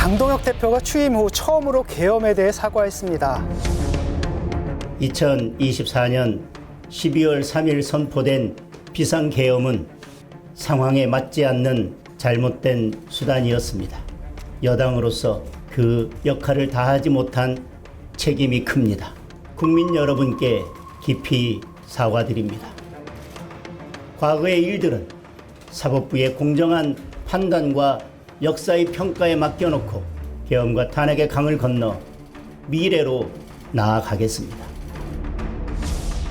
장동혁 대표가 취임 후 처음으로 계엄에 대해 사과했습니다. 2024년 12월 3일 선포된 비상계엄은 상황에 맞지 않는 잘못된 수단이었습니다. 여당으로서 그 역할을 다하지 못한 책임이 큽니다. 국민 여러분께 깊이 사과드립니다. 과거의 일들은 사법부의 공정한 판단과 역사의 평가에 맡겨놓고 계엄과 탄핵의 강을 건너 미래로 나아가겠습니다.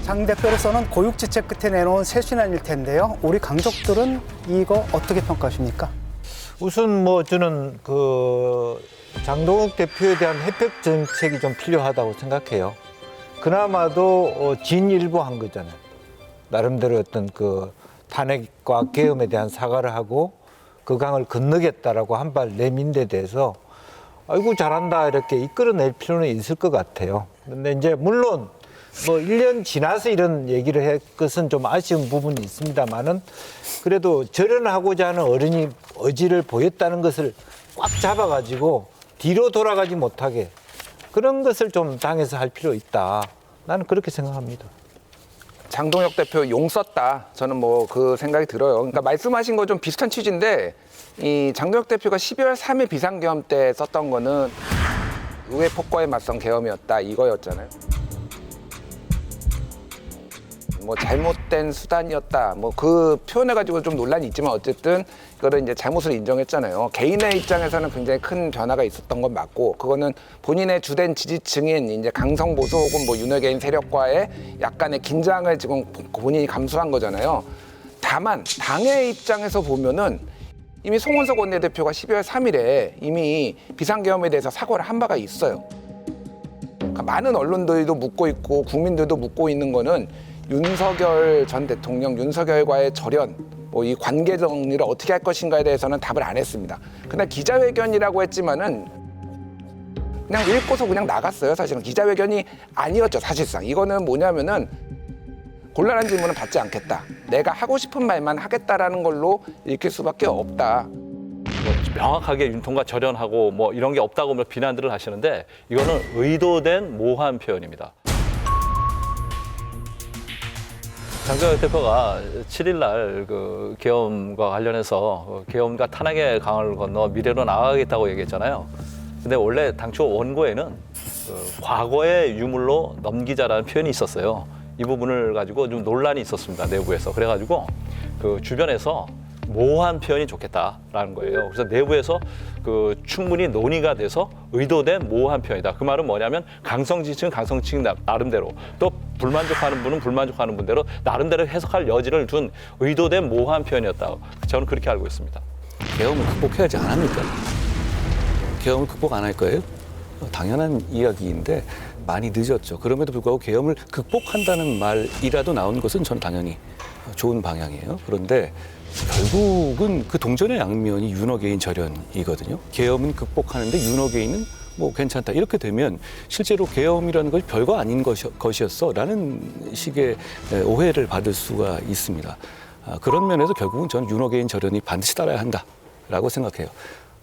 장 대표로서는 고육지책 끝에 내놓은 쇄신안일 텐데요. 우리 강족들은 이거 어떻게 평가하십니까? 우선 저는 장동혁 대표에 대한 혜택 정책이 좀 필요하다고 생각해요. 그나마도 진일보한 거잖아요. 나름대로 어떤 탄핵과 계엄에 대한 사과를 하고 그 강을 건너겠다라고 한 발 내민 데 대해서 아이고 잘한다 이렇게 이끌어낼 필요는 있을 것 같아요. 근데 이제 물론 1년 지나서 이런 얘기를 할 것은 좀 아쉬운 부분이 있습니다만은 그래도 절연하고자 하는 어른이 의지를 보였다는 것을 꽉 잡아가지고 뒤로 돌아가지 못하게 그런 것을 좀 당에서 할 필요 있다. 나는 그렇게 생각합니다. 장동혁 대표 용 썼다. 저는 그 생각이 들어요. 그러니까 말씀하신 거 좀 비슷한 취지인데 이 장동혁 대표가 12월 3일 비상계엄 때 썼던 거는 의회 폭거에 맞선 계엄이었다 이거였잖아요. 잘못된 수단이었다. 그 표현해 가지고 좀 논란이 있지만 어쨌든 그거를 이제 잘못을 인정했잖아요. 개인의 입장에서는 굉장히 큰 변화가 있었던 건 맞고 그거는 본인의 주된 지지층인 이제 강성 보수 혹은 윤핵인 세력과의 약간의 긴장을 지금 본인이 감수한 거잖아요. 다만 당의 입장에서 보면은 이미 송원석 원내대표가 12월 3일에 이미 비상계엄에 대해서 사과를 한 바가 있어요. 그러니까 많은 언론들도 묻고 있고 국민들도 묻고 있는 거는 윤석열 전 대통령, 윤석열과의 절연, 이 관계 정리를 어떻게 할 것인가에 대해서는 답을 안 했습니다. 그날 기자회견이라고 했지만은 그냥 읽고서 그냥 나갔어요. 사실은 기자회견이 아니었죠. 사실상 이거는 뭐냐면은 곤란한 질문은 받지 않겠다. 내가 하고 싶은 말만 하겠다라는 걸로 읽힐 수밖에 없다. 명확하게 윤통과 절연하고 이런 게 없다고 비난들을 하시는데 이거는 의도된 모호한 표현입니다. 장동혁 대표가 7일 날 계엄과 관련해서 계엄과 탄핵의 강을 건너 미래로 나아가겠다고 얘기했잖아요. 근데 원래 당초 원고에는 과거의 유물로 넘기자라는 표현이 있었어요. 이 부분을 가지고 좀 논란이 있었습니다. 내부에서. 그래가지고 주변에서 모호한 표현이 좋겠다라는 거예요. 그래서 내부에서 충분히 논의가 돼서 의도된 모호한 표현이다. 그 말은 뭐냐면 강성지층은 강성지층 나름대로 또 불만족하는 분은 불만족하는 분대로 나름대로 해석할 여지를 둔 의도된 모호한 표현이었다. 저는 그렇게 알고 있습니다. 계엄을 극복해야지 안 합니까? 계엄을 극복 안 할 거예요? 당연한 이야기인데 많이 늦었죠. 그럼에도 불구하고 계엄을 극복한다는 말이라도 나온 것은 저는 당연히 좋은 방향이에요. 그런데 결국은 그 동전의 양면이 윤호개인 절연이거든요. 계엄은 극복하는데 윤호개인은 괜찮다. 이렇게 되면 실제로 계엄이라는 것이 별거 아닌 것이었어라는 식의 오해를 받을 수가 있습니다. 그런 면에서 결국은 저는 윤호개인 절연이 반드시 따라야 한다라고 생각해요.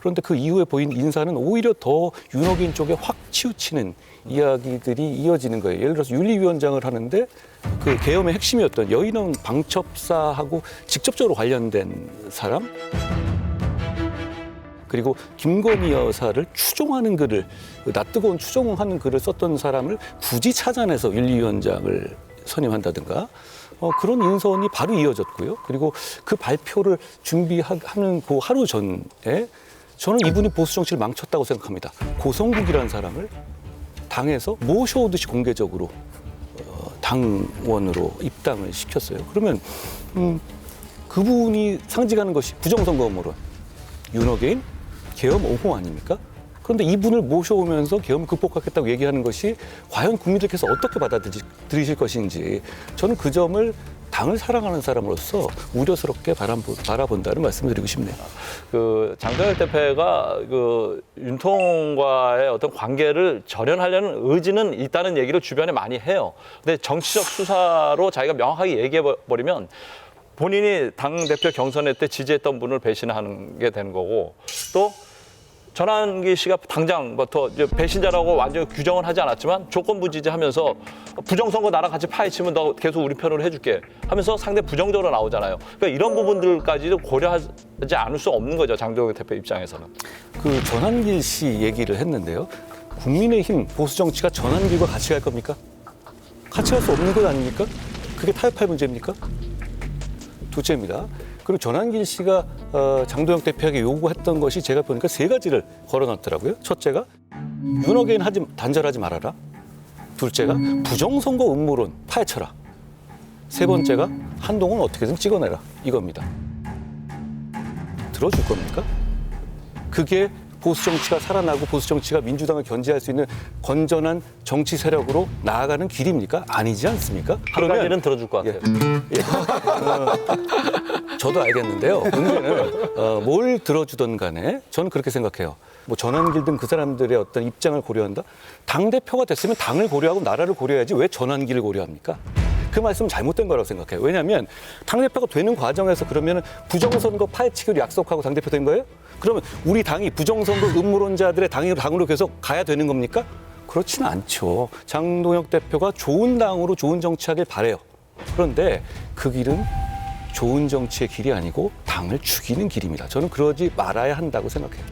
그런데 그 이후에 보인 인사는 오히려 더 윤호개인 쪽에 확 치우치는 이야기들이 이어지는 거예요. 예를 들어서 윤리위원장을 하는데 그 계엄의 핵심이었던 여인원 방첩사하고 직접적으로 관련된 사람, 그리고 김건희 여사를 추종하는 글을, 낯뜨거운 추종하는 글을 썼던 사람을 굳이 찾아내서 윤리위원장을 선임한다든가 그런 인선이 바로 이어졌고요. 그리고 그 발표를 준비하는 그 하루 전에 저는 이분이 보수 정치를 망쳤다고 생각합니다. 고성국이라는 사람을 당에서 모셔오듯이 공개적으로 당원으로 입당을 시켰어요. 그러면 그분이 상징하는 것이 부정선거음으로 윤호개인 계엄 5호 아닙니까? 그런데 이분을 모셔오면서 계엄을 극복하겠다고 얘기하는 것이 과연 국민들께서 어떻게 받아들이실 것인지 저는 그 점을 당을 사랑하는 사람으로서 우려스럽게 바라본다는 말씀을 드리고 싶네요. 장동혁 대표가 윤통과의 어떤 관계를 절연하려는 의지는 있다는 얘기를 주변에 많이 해요. 근데 정치적 수사로 자기가 명확하게 얘기해버리면 본인이 당대표 경선회 때 지지했던 분을 배신하는 게 되는 거고 또 전환기 씨가 당장부터 이제 배신자라고 완전히 규정은 하지 않았지만 조건부지지하면서 부정선거 나랑 같이 파헤치면 너 계속 우리 편으로 해줄게 하면서 상당히 부정적으로 나오잖아요. 그러니까 이런 부분들까지도 고려하지 않을 수 없는 거죠. 장동혁 대표 입장에서는. 그 전환길 씨 얘기를 했는데요. 국민의힘 보수 정치가 전환길과 같이 갈 겁니까? 같이 갈 수 없는 것 아닙니까? 그게 타협할 문제입니까? 둘째입니다. 그리고 전환길 씨가 장동혁 대표에게 요구했던 것이 제가 보니까 3가지를 걸어놨더라고요. 첫째가 윤어게인 단절하지 말아라. 둘째가 부정선거 음모론 파헤쳐라. 세 번째가 한동훈 어떻게든 찍어내라. 이겁니다. 들어줄 겁니까? 그게 보수 정치가 살아나고 보수 정치가 민주당을 견제할 수 있는 건전한 정치 세력으로 나아가는 길입니까? 아니지 않습니까? 한 가지는 들어줄 것 같아요. 저도 알겠는데요. 문제는 뭘 들어주든 간에 저는 그렇게 생각해요. 뭐 전환길 등 그 사람들의 어떤 입장을 고려한다? 당대표가 됐으면 당을 고려하고 나라를 고려해야지 왜 전환길을 고려합니까? 그 말씀은 잘못된 거라고 생각해요. 왜냐하면 당대표가 되는 과정에서 그러면 부정선거 파헤치기로 약속하고 당대표 된 거예요? 그러면 우리 당이 부정선거 음모론자들의 당으로 계속 가야 되는 겁니까? 그렇지는 않죠. 장동혁 대표가 좋은 당으로 좋은 정치하길 바라요. 그런데 그 길은 좋은 정치의 길이 아니고 당을 죽이는 길입니다. 저는 그러지 말아야 한다고 생각해요.